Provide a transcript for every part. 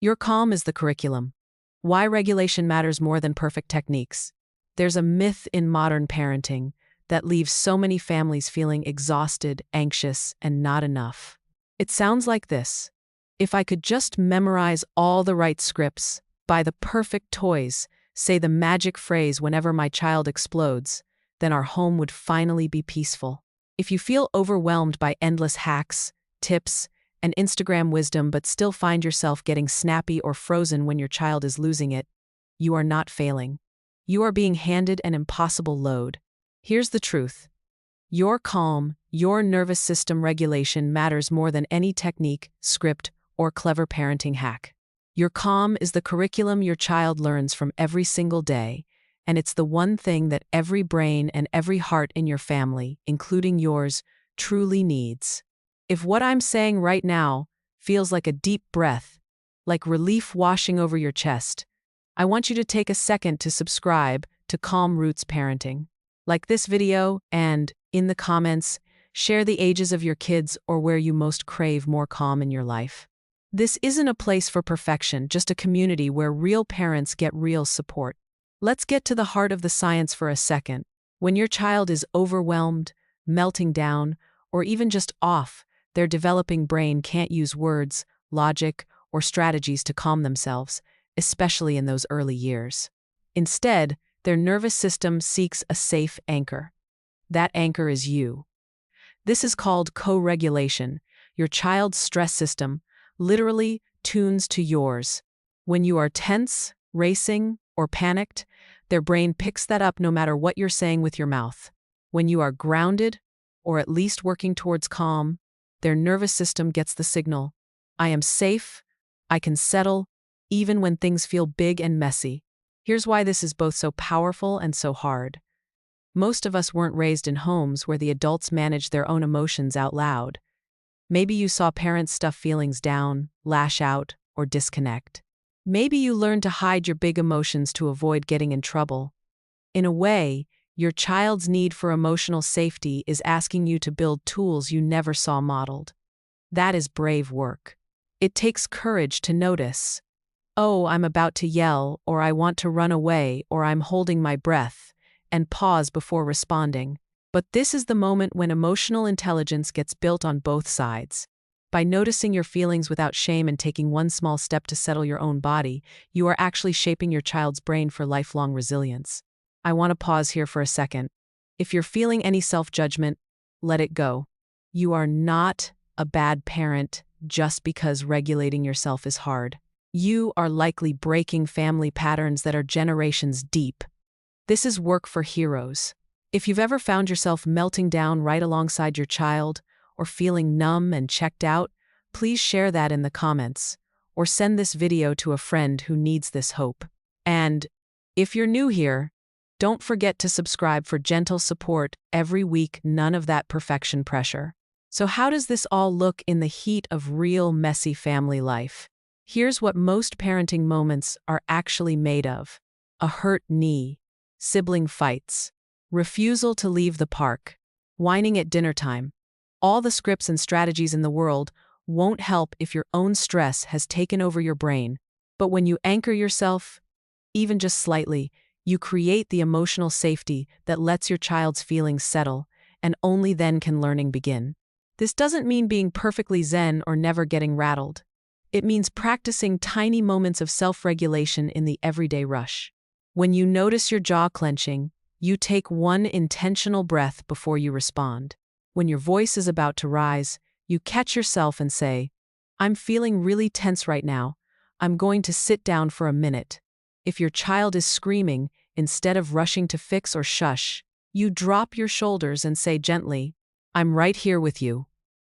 Your calm is the curriculum. Why regulation matters more than perfect techniques. There's a myth in modern parenting that leaves so many families feeling exhausted, anxious, and not enough. It sounds like this. If I could just memorize all the right scripts, buy the perfect toys, say the magic phrase whenever my child explodes, then our home would finally be peaceful. If you feel overwhelmed by endless hacks, tips, and Instagram wisdom but still find yourself getting snappy or frozen when your child is losing it, you are not failing. You are being handed an impossible load. Here's the truth. Your calm, your nervous system regulation matters more than any technique, script, or clever parenting hack. Your calm is the curriculum your child learns from every single day, and it's the one thing that every brain and every heart in your family, including yours, truly needs. If what I'm saying right now feels like a deep breath, like relief washing over your chest, I want you to take a second to subscribe to Calm Roots Parenting. Like this video and, in the comments, share the ages of your kids or where you most crave more calm in your life. This isn't a place for perfection, just a community where real parents get real support. Let's get to the heart of the science for a second. When your child is overwhelmed, melting down, or even just off, their developing brain can't use words, logic, or strategies to calm themselves, especially in those early years. Instead, their nervous system seeks a safe anchor. That anchor is you. This is called co-regulation. Your child's stress system literally tunes to yours. When you are tense, racing, or panicked, their brain picks that up no matter what you're saying with your mouth. When you are grounded, or at least working towards calm, their nervous system gets the signal. I am safe, I can settle, even when things feel big and messy. Here's why this is both so powerful and so hard. Most of us weren't raised in homes where the adults managed their own emotions out loud. Maybe you saw parents stuff feelings down, lash out, or disconnect. Maybe you learned to hide your big emotions to avoid getting in trouble. In a way, your child's need for emotional safety is asking you to build tools you never saw modeled. That is brave work. It takes courage to notice, oh, I'm about to yell, or I want to run away, or I'm holding my breath, and pause before responding. But this is the moment when emotional intelligence gets built on both sides. By noticing your feelings without shame and taking one small step to settle your own body, you are actually shaping your child's brain for lifelong resilience. I want to pause here for a second. If you're feeling any self-judgment, let it go. You are not a bad parent just because regulating yourself is hard. You are likely breaking family patterns that are generations deep. This is work for heroes. If you've ever found yourself melting down right alongside your child, or feeling numb and checked out, please share that in the comments, or send this video to a friend who needs this hope. And if you're new here, don't forget to subscribe for gentle support every week, none of that perfection pressure. So how does this all look in the heat of real messy family life? Here's what most parenting moments are actually made of. A hurt knee, sibling fights, refusal to leave the park, whining at dinner time. All the scripts and strategies in the world won't help if your own stress has taken over your brain. But when you anchor yourself, even just slightly, you create the emotional safety that lets your child's feelings settle, and only then can learning begin. This doesn't mean being perfectly zen or never getting rattled. It means practicing tiny moments of self-regulation in the everyday rush. When you notice your jaw clenching, you take one intentional breath before you respond. When your voice is about to rise, you catch yourself and say, I'm feeling really tense right now. I'm going to sit down for a minute. If your child is screaming, instead of rushing to fix or shush, you drop your shoulders and say gently, I'm right here with you.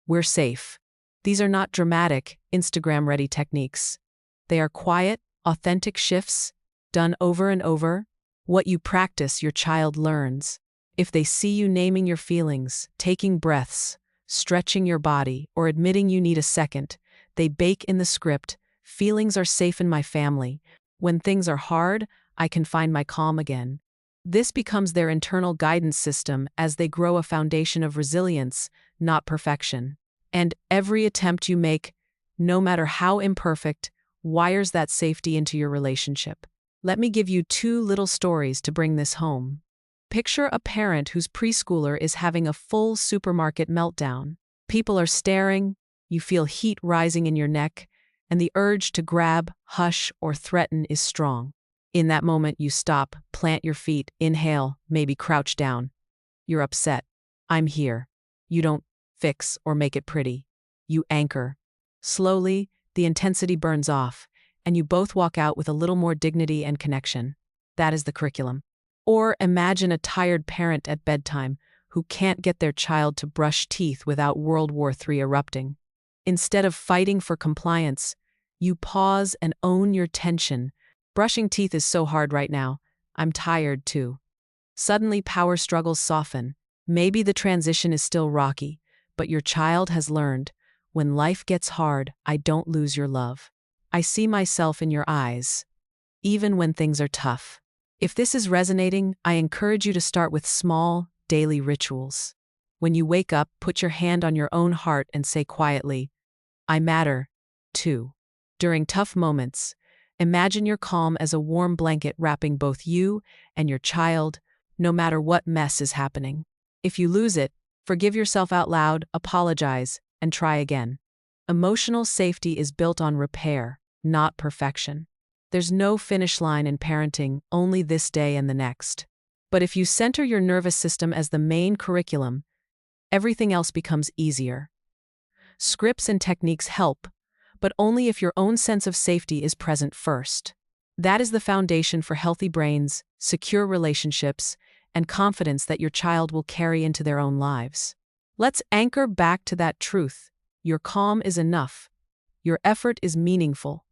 We're safe. These are not dramatic, Instagram-ready techniques. They are quiet, authentic shifts, done over and over. What you practice, your child learns. If they see you naming your feelings, taking breaths, stretching your body, or admitting you need a second, they bake in the script, feelings are safe in my family. When things are hard, I can find my calm again. This becomes their internal guidance system as they grow a foundation of resilience, not perfection. And every attempt you make, no matter how imperfect, wires that safety into your relationship. Let me give you two little stories to bring this home. Picture a parent whose preschooler is having a full supermarket meltdown. People are staring, you feel heat rising in your neck, and the urge to grab, hush, or threaten is strong. In that moment, you stop, plant your feet, inhale, maybe crouch down. You're upset. I'm here. You don't fix or make it pretty. You anchor. Slowly, the intensity burns off, and you both walk out with a little more dignity and connection. That is the curriculum. Or imagine a tired parent at bedtime who can't get their child to brush teeth without World War III erupting. Instead of fighting for compliance, you pause and own your tension. Brushing teeth is so hard right now. I'm tired too. Suddenly, power struggles soften. Maybe the transition is still rocky, but your child has learned, when life gets hard, I don't lose your love. I see myself in your eyes, even when things are tough. If this is resonating, I encourage you to start with small, daily rituals. When you wake up, put your hand on your own heart and say quietly, I matter, too. During tough moments, imagine your calm as a warm blanket wrapping both you and your child, no matter what mess is happening. If you lose it, forgive yourself out loud, apologize, and try again. Emotional safety is built on repair, not perfection. There's no finish line in parenting, only this day and the next. But if you center your nervous system as the main curriculum, everything else becomes easier. Scripts and techniques help, but only if your own sense of safety is present first. That is the foundation for healthy brains, secure relationships, and confidence that your child will carry into their own lives. Let's anchor back to that truth. Your calm is enough. Your effort is meaningful.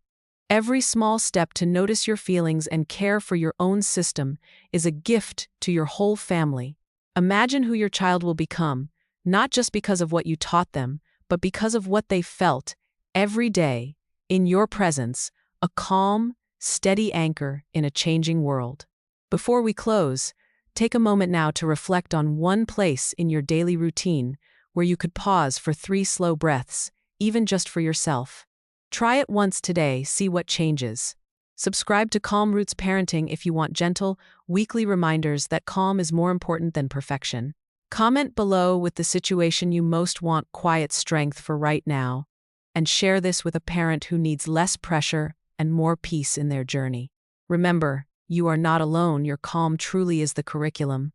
Every small step to notice your feelings and care for your own system is a gift to your whole family. Imagine who your child will become, not just because of what you taught them, but because of what they felt every day, in your presence, a calm, steady anchor in a changing world. Before we close, take a moment now to reflect on one place in your daily routine where you could pause for 3 slow breaths, even just for yourself. Try it once today, see what changes. Subscribe to Calm Roots Parenting if you want gentle, weekly reminders that calm is more important than perfection. Comment below with the situation you most want quiet strength for right now, and share this with a parent who needs less pressure and more peace in their journey. Remember, you are not alone. Your calm truly is the curriculum.